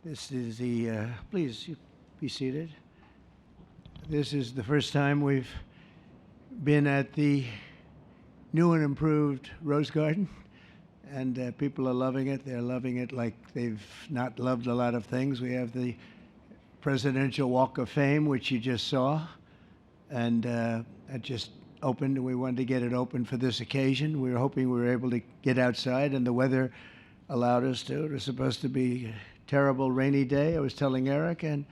This is please be seated. This is the first time we've been at the new and improved Rose Garden, and people are loving it. They're loving it like they've not loved a lot of things. We have the Presidential Walk of Fame, which you just saw, and that just opened, and we wanted to get it open for this occasion. We were hoping we were able to get outside, and the weather allowed us to. It was supposed to be a terrible rainy day. I was telling Eric, and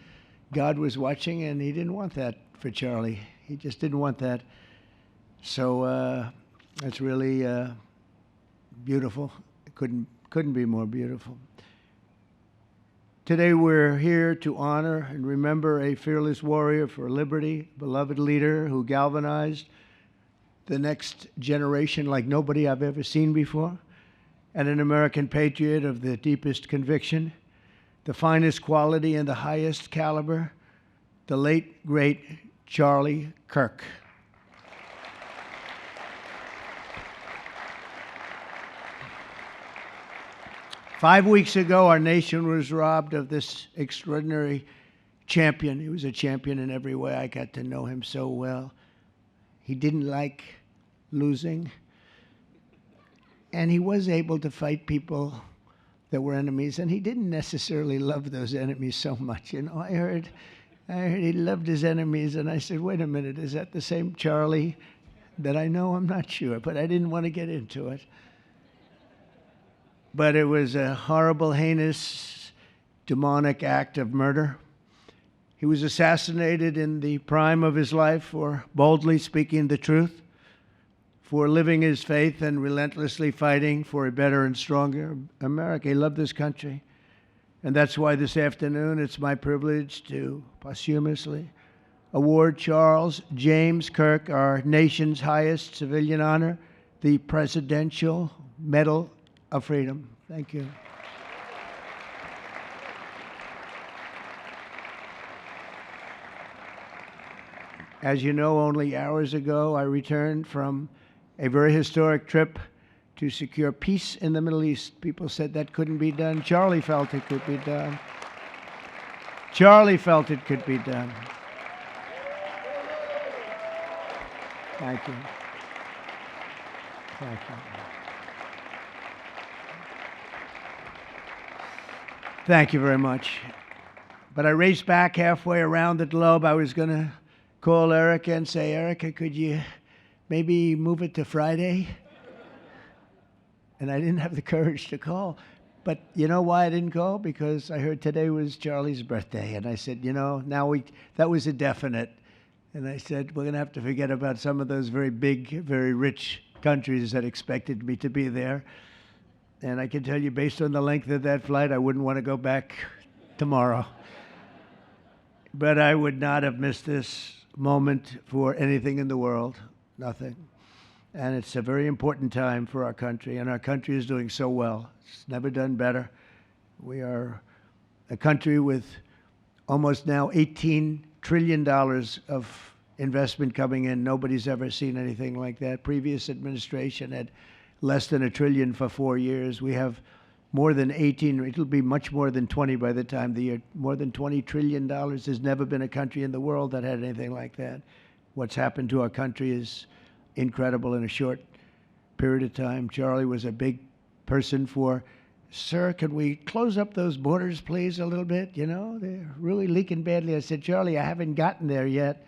God was watching, and he didn't want that for Charlie. He just didn't want that. So it's really beautiful. It couldn't be more beautiful. Today we're here to honor and remember a fearless warrior for liberty, beloved leader who galvanized the next generation like nobody I've ever seen before, and an American patriot of the deepest conviction, the finest quality and the highest caliber, the late, great Charlie Kirk. Five weeks ago, our nation was robbed of this extraordinary champion. He was a champion in every way. I got to know him so well. He didn't like losing, and he was able to fight people that were enemies, and he didn't necessarily love those enemies so much. You know, I heard he loved his enemies, and I said, wait a minute, is that the same Charlie that I know? I'm not sure, but I didn't want to get into it. But it was a horrible, heinous, demonic act of murder. He was assassinated in the prime of his life for boldly speaking the truth, for living his faith and relentlessly fighting for a better and stronger America. He loved this country. And that's why this afternoon it's my privilege to posthumously award Charles James Kirk our nation's highest civilian honor, the Presidential Medal of Freedom. Thank you. As you know, only hours ago, I returned from a very historic trip to secure peace in the Middle East. People said that couldn't be done. Charlie felt it could be done. Charlie felt it could be done. Thank you. Thank you. Thank you very much. But I raced back halfway around the globe. I was going to call Erika and say, Erika, could you maybe move it to Friday? And I didn't have the courage to call. But you know why I didn't call? Because I heard today was Charlie's birthday. And I said, you know, that was a definite. And I said, we're going to have to forget about some of those very big, very rich countries that expected me to be there. And I can tell you, based on the length of that flight, I wouldn't want to go back tomorrow. But I would not have missed this moment for anything in the world, nothing. And it's a very important time for our country, and our country is doing so well. It's never done better. We are a country with almost now $18 trillion of investment coming in. Nobody's ever seen anything like that. Previous administration had less than $1 trillion for 4 years. We have more than 18, it'll be much more than 20 by the time the year, more than $20 trillion. There's never been a country in the world that had anything like that. What's happened to our country is incredible in a short period of time. Charlie was a big person for, sir, can we close up those borders, please, a little bit? You know, they're really leaking badly. I said, Charlie, I haven't gotten there yet.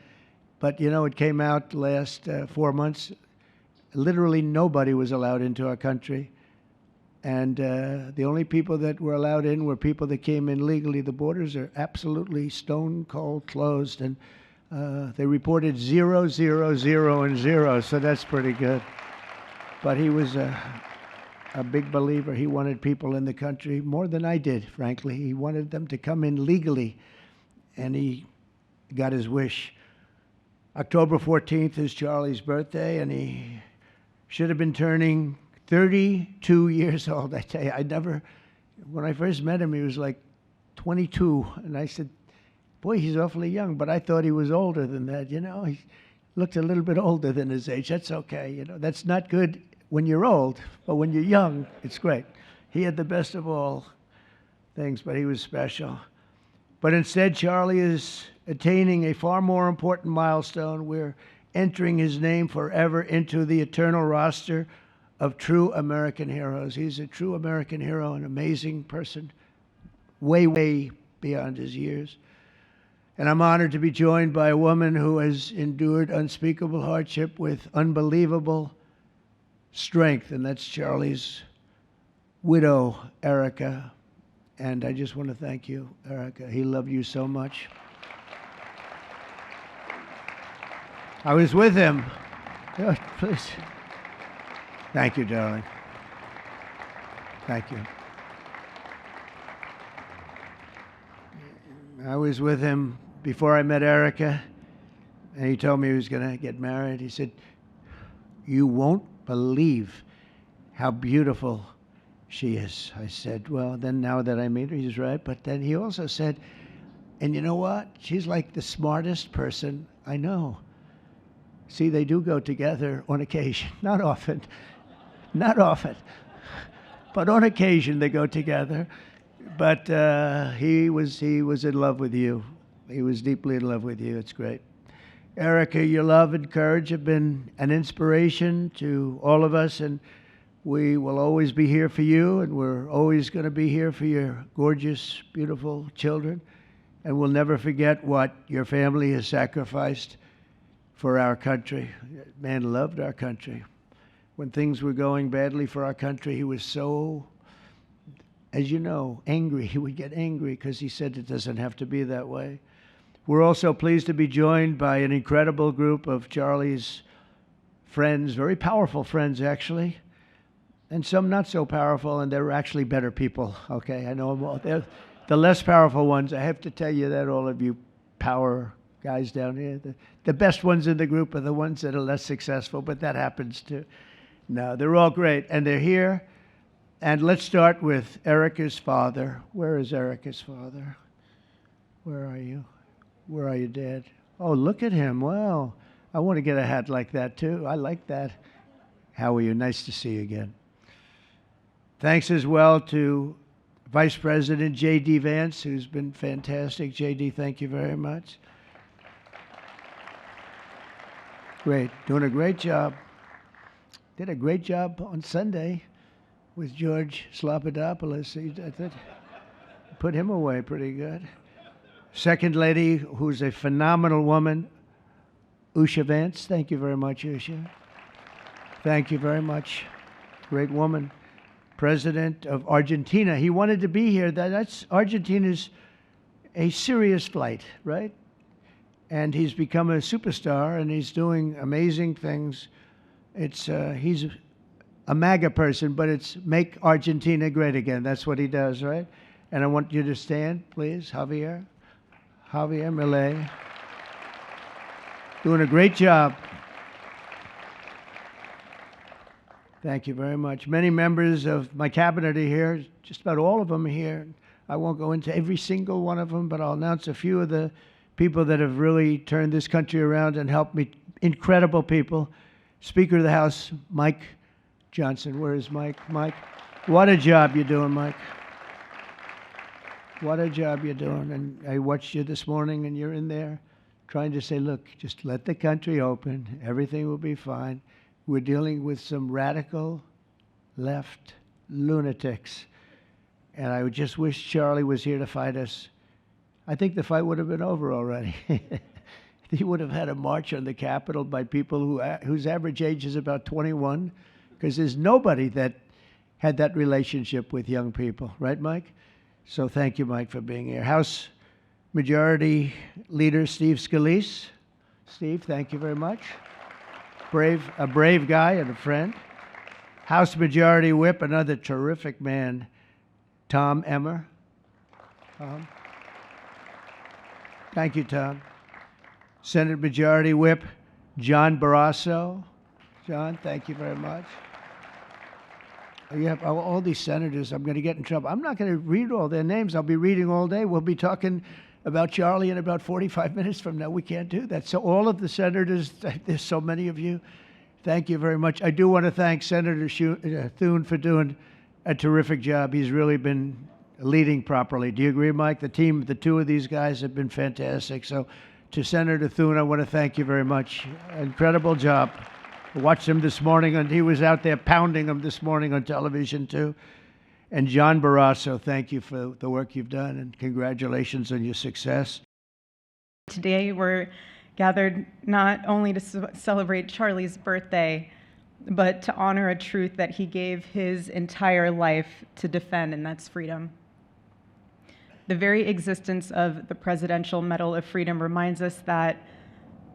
But, you know, it came out last 4 months. Literally nobody was allowed into our country. And the only people that were allowed in were people that came in legally. The borders are absolutely stone cold closed. And they reported 0, 0, 0, and 0. So that's pretty good. But he was a big believer. He wanted people in the country more than I did, frankly. He wanted them to come in legally. And he got his wish. October 14th is Charlie's birthday, and he should have been turning 32 years old. I tell you, when I first met him, he was like 22. And I said, boy, he's awfully young. But I thought he was older than that, you know. He looked a little bit older than his age. That's okay, you know. That's not good when you're old, but when you're young, it's great. He had the best of all things, but he was special. But instead, Charlie is attaining a far more important milestone. We're entering his name forever into the eternal roster of true American heroes. He's a true American hero, an amazing person, way, way beyond his years. And I'm honored to be joined by a woman who has endured unspeakable hardship with unbelievable strength, and that's Charlie's widow, Erika. And I just want to thank you, Erika. He loved you so much. I was with him. Oh, please. Thank you, darling. Thank you. I was with him before I met Erika, and he told me he was going to get married. He said, "You won't believe how beautiful she is." I said, "Well, then now that I meet her," he's right. But then he also said, "And you know what? She's like the smartest person I know." See, they do go together on occasion. Not often. Not often. But on occasion they go together. But he was in love with you. He was deeply in love with you. It's great. Erika, your love and courage have been an inspiration to all of us, and we will always be here for you, and we're always going to be here for your gorgeous, beautiful children. And we'll never forget what your family has sacrificed for our country. Man loved our country. When things were going badly for our country, he was so, as you know, angry. He would get angry because he said it doesn't have to be that way. We're also pleased to be joined by an incredible group of Charlie's friends, very powerful friends, actually, and some not so powerful, and they're actually better people, okay? I know them all. They're the less powerful ones. I have to tell you that, all of you power guys down here. The best ones in the group are the ones that are less successful, but that happens too. No, they're all great, and they're here. And let's start with Erika's father. Where is Erika's father? Where are you? Where are you, Dad? Oh, look at him. Wow. I want to get a hat like that, too. I like that. How are you? Nice to see you again. Thanks as well to Vice President J.D. Vance, who's been fantastic. J.D., thank you very much. Great. Doing a great job. Did a great job on Sunday with George Slopadopoulos. I thought put him away pretty good. Second lady, who's a phenomenal woman, Usha Vance. Thank you very much, Usha. Thank you very much. Great woman. President of Argentina. He wanted to be here. That's Argentina's a serious flight, right? And he's become a superstar, and he's doing amazing things. He's a MAGA person, but it's make Argentina great again. That's what he does, right? And I want you to stand, please, Javier Milei. Doing a great job. Thank you very much. Many members of my cabinet are here, just about all of them are here. I won't go into every single one of them, but I'll announce a few of the people that have really turned this country around and helped me. Incredible people. Speaker of the House, Mike Johnson. Where is Mike? Mike, what a job you're doing, Mike. What a job you're doing. And I watched you this morning, and you're in there trying to say, look, just let the country open. Everything will be fine. We're dealing with some radical left lunatics. And I would just wish Charlie was here to fight us. I think the fight would have been over already. He would have had a march on the Capitol by people whose average age is about 21, because there's nobody that had that relationship with young people. Right, Mike? So thank you, Mike, for being here. House Majority Leader Steve Scalise. Steve, thank you very much. A brave guy and a friend. House Majority Whip, another terrific man, Tom Emmer. Tom. Thank you, Tom. Senate Majority Whip, John Barrasso. John, thank you very much. You have all these senators. I'm going to get in trouble. I'm not going to read all their names. I'll be reading all day. We'll be talking about Charlie in about 45 minutes from now. We can't do that. So all of the senators, there's so many of you, thank you very much. I do want to thank Senator Thune for doing a terrific job. He's really been leading properly. Do you agree, Mike? The two of these guys have been fantastic. So to Senator Thune, I want to thank you very much. Incredible job. I watched him this morning, and he was out there pounding them this morning on television, too. And John Barrasso, thank you for the work you've done, and congratulations on your success. Today we're gathered not only to celebrate Charlie's birthday, but to honor a truth that he gave his entire life to defend, and that's freedom. The very existence of the Presidential Medal of Freedom reminds us that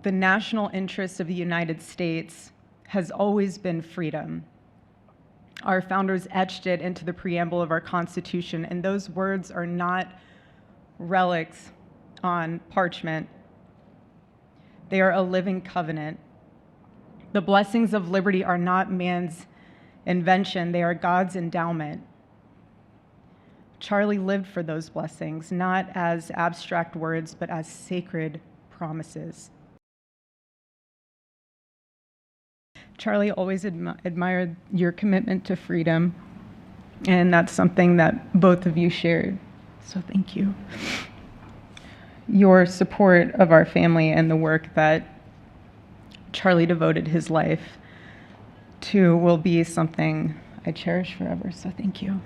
the national interest of the United States has always been freedom. Our founders etched it into the preamble of our Constitution, and those words are not relics on parchment. They are a living covenant. The blessings of liberty are not man's invention, they are God's endowment. Charlie lived for those blessings, not as abstract words, but as sacred promises. Charlie always admired your commitment to freedom, and that's something that both of you shared, so thank you. Your support of our family and the work that Charlie devoted his life to will be something I cherish forever, so thank you.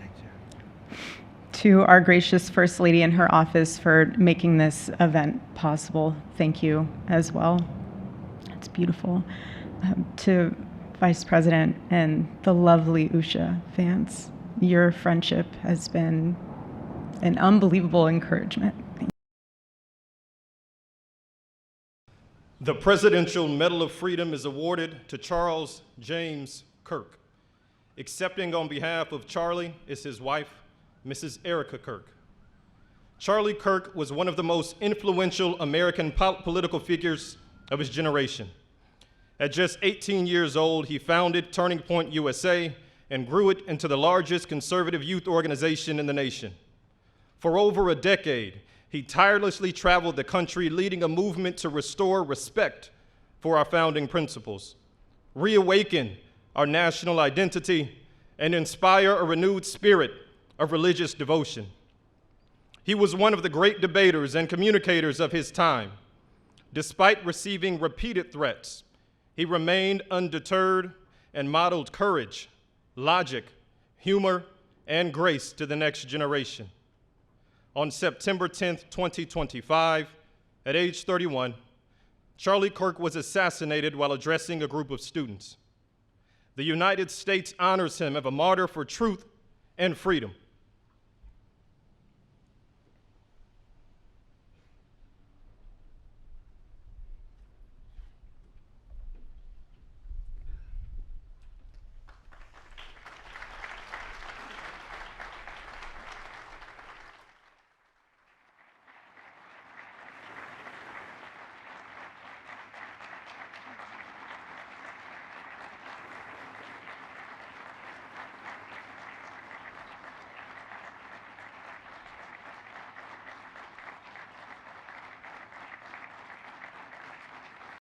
To our gracious First Lady in her office for making this event possible, thank you as well. It's beautiful. To Vice President and the lovely Usha fans, your friendship has been an unbelievable encouragement. The Presidential Medal of Freedom is awarded to Charles James Kirk. Accepting on behalf of Charlie is his wife, Mrs. Erika Kirk. Charlie Kirk was one of the most influential American political figures of his generation. At just 18 years old, he founded Turning Point USA and grew it into the largest conservative youth organization in the nation. For over a decade, he tirelessly traveled the country leading a movement to restore respect for our founding principles, reawaken our national identity, and inspire a renewed spirit of religious devotion. He was one of the great debaters and communicators of his time. Despite receiving repeated threats, he remained undeterred and modeled courage, logic, humor, and grace to the next generation. On September 10th, 2025, at age 31, Charlie Kirk was assassinated while addressing a group of students. The United States honors him as a martyr for truth and freedom.